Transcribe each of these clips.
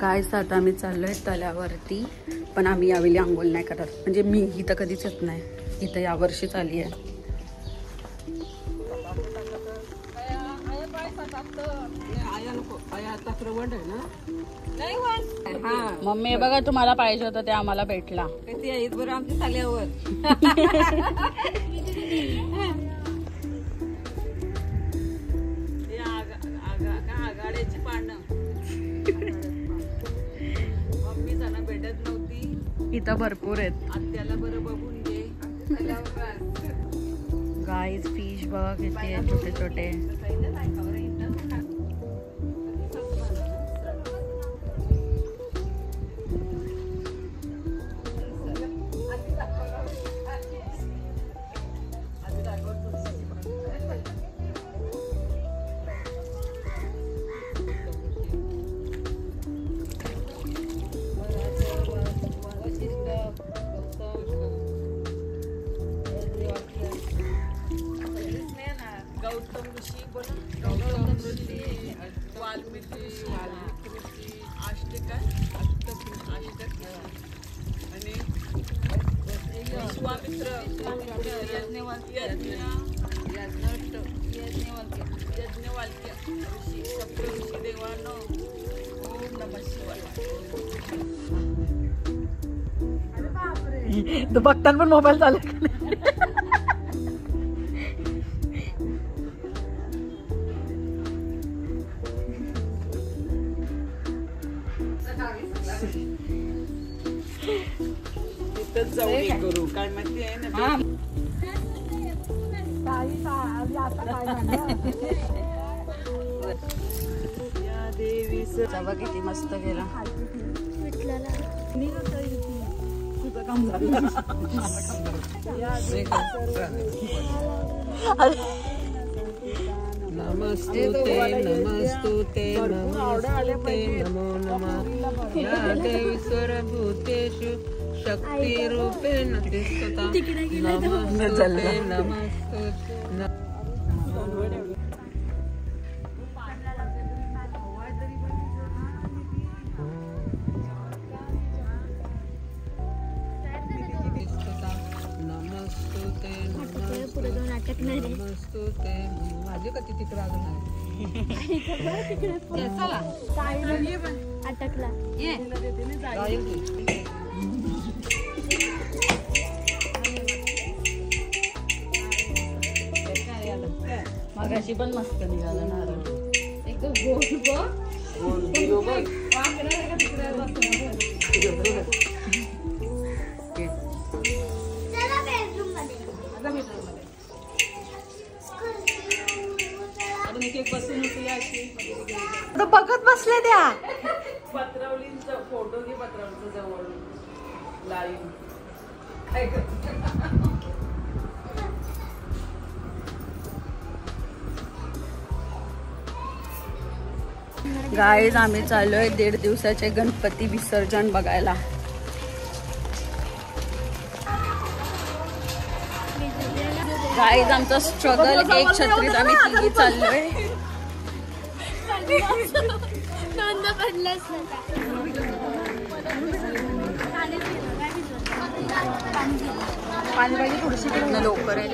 गाईस आता आम्ही चाललोय तळ्यावरती, पण आम्ही यावेळी आंघोळ नाही करत. म्हणजे मी इथं कधीच येत नाही, इथं यावर्षीच आली आहे. मम्मी बघा तुम्हाला पाहिजे होतं ते आम्हाला भेटला. आमच्या तल्यावर आघाड्याची पानं मम्मी जण भेटत नव्हती. इथं भरपूर आहेत. आत्याला बरं बघून घे. गाईस फिश बघा किती आहे, छोटे छोटे. गौतम ऋषी वाल्मिकी अष्टक आणि विश्वामित्र यज्ञवाल्क्य ऋषी सप्त ऋषी देवानो ओम नमः शिवाय. तो बघताना पण मोबाईल चालू. करू काय माहिती आहे ना. या देवी सभा किती मस्त गेला. नमस्तुते नमस्तुते नमोस्तुते नमो नमः या देवी सर्वभूतेषु शक्तिरूपेण तिष्ठता नमस्तुते नमस्तुते. माझे का तिथे अटकला. मगाशी पण मस्त निघाला नारळ. बघत बसले त्या पत्रवलींचा फोटो घे. पत्रवलींचा जवळ लाईव्ह गाईज आम्ही चाललोय 1.5 दिवसाचे गणपती विसर्जन बघायला. गाईज आमचा स्ट्रगल एक छत्रीत आम्ही तिघी चाललोय. पाणी पाहिजे थोडीशी लवकर आहे.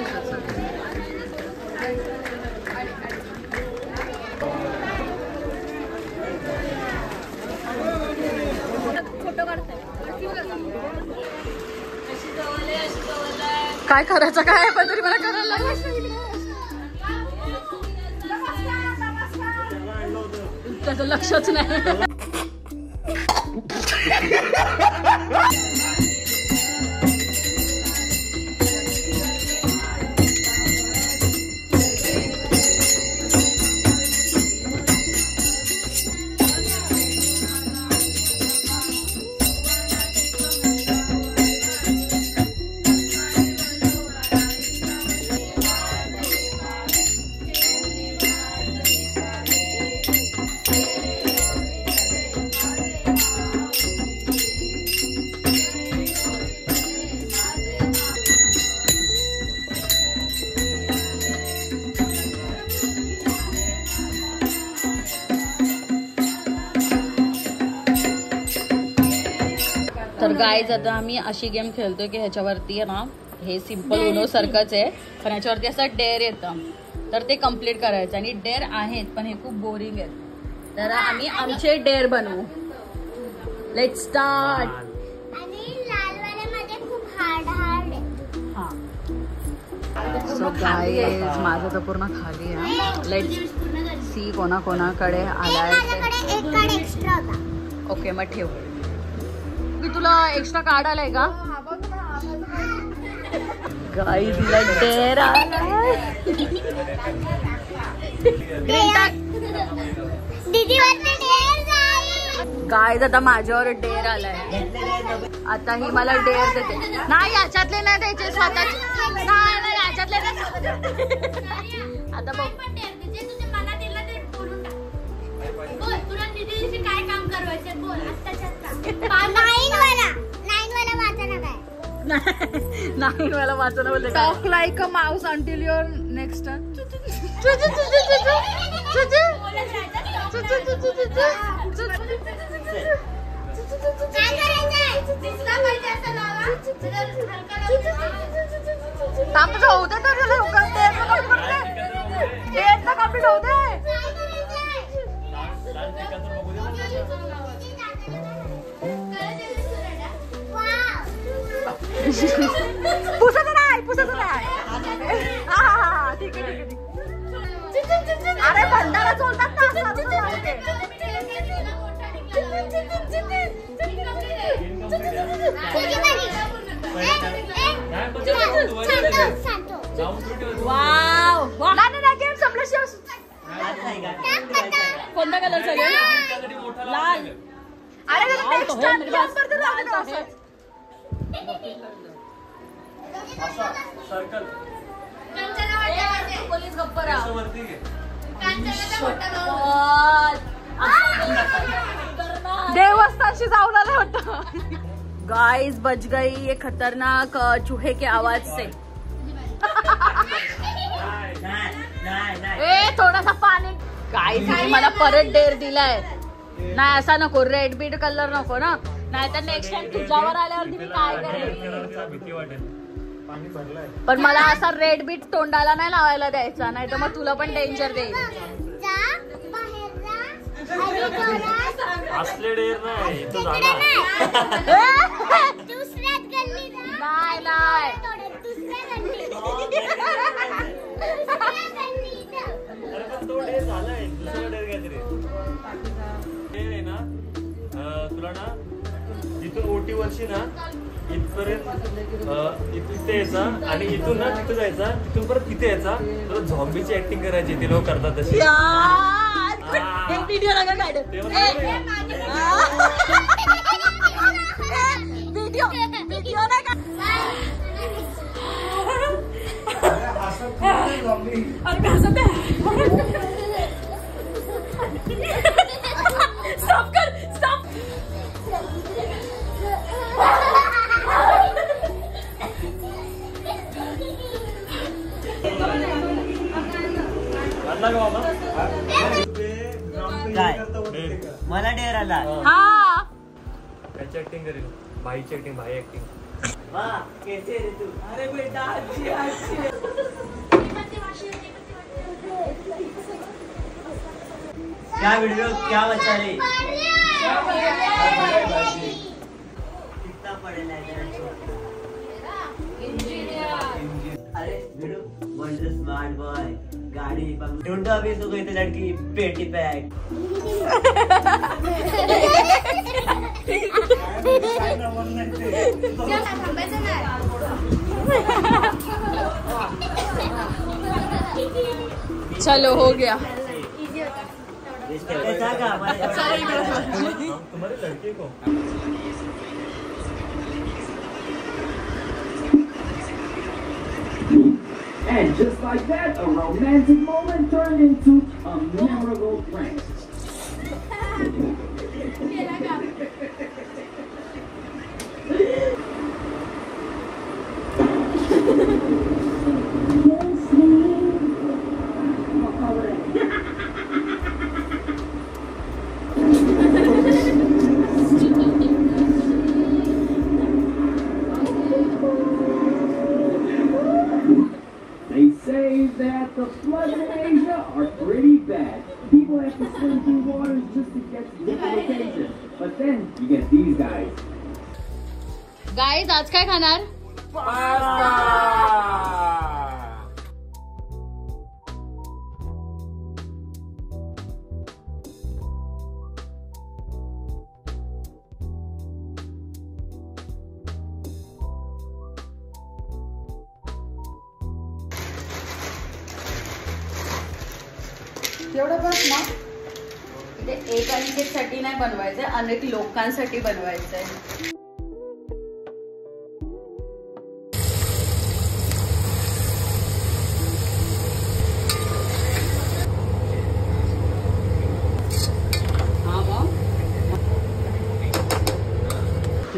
काय करायचं काय पण तरी मला करायला त्याचं लक्षच नाही. गाईज आता आम्ही अशी गेम खेळतोय की ह्याच्यावरती आहे ना, हे सिम्पल उनो सारखंच आहे पण ह्याच्यावरती असं डेअर येतं, तर ते कम्प्लीट करायचं. आणि डेअर आहेत पण हे खूप बोरिंग आहेत, तर आम्ही आमचे डेअर बनवू. Let start. सो गाईज माझं तर पूर्ण खाली आहे. लेट सी कोणाकोणाकडे आलाय. ओके मग ठेव. मी तुला एक्स्ट्रा कार्ड आलाय का गाईज? तिला डेअर आलाय. गाईज आता माझ्यावर डेअर आलाय. आता ही मला डेअर देते. नाही याच्यातले नाही द्यायचे, स्वतःचे नाही याच्यातले नाही. आता बघ नाही मला वाचन बोलते. Talk like a mouse until your next turn. होऊ दे तर कम्प्लीट होऊ दे. पुसायचं नाही. हा ठीक आहे. अरे भंडारा चोलतात ना. गेम संपला. कोणता कलरचा गेम? लाल. अरे सर्कल. पोलीस गप्परा. देवस्थानशी जाऊन आलं होतं. गाइस बच गई ये खतरनाक चूहे के आवाज से. ए थोडासा पाणी. गाइस मला परत डेअर दिलाय. नाही असा नको, रेड बीट कलर नको ना, नाही तर नेक्स्ट टाइम तुझ्यावर आल्यावरती मी काय करेल. पण मला असा रेड बीट तोंडाला नाही लावायला द्यायचा, नाही तर मग तुला पण डेंजर देईल. तुला ना इथून ओटी वर्षी ना इथपर्यंत इथे यायचा आणि इथून ना तिथे जायचा, तिथून परत तिथे यायचा. तुला झॉम्बीची ऍक्टिंग करायची, ते लोक करतात तशी. व्हिडिओ नका काढ. व्हिडिओ नका. स्टॉप कर, स्टॉप. काय मला डेअर आला. हा त्याची ऍक्टिंग करेल, भाईची ऍक्टिंग, भाई ऍक्टिंग. वाह कैसे रे तू. अरे बेटा अच्छी अच्छी. क्या वीडियो क्या बचा रही. कितना पढ़ेला है. अरे वीडियो वंडर स्मार्ट बॉय. गाड़ी ढूंढो अभी तो कोई तो लड़की पेटी पैक. चलो हो गया. तुम्हारे लड़के को And just like that, a romantic moment turned into a memorable prank. but the floods in Asia are pretty bad. People have to swim through waters just to get to different locations. But then you get these guys. Guys आज काय खाणार? एवढं बस ना. इथे एक अनिकेतसाठी नाही बनवायचंय, अनेक लोकांसाठी बनवायचंय.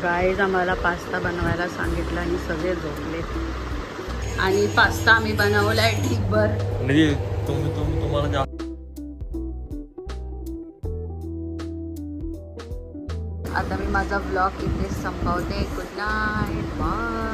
गाईज आम्हाला पास्ता बनवायला सांगितलं आणि सगळे झोपले. आणि पास्ता आम्ही बनवलाय ठीकभर. म्हणजे तुम्हाला आता मी माझा ब्लॉग इथे संपवते. Good night, bye.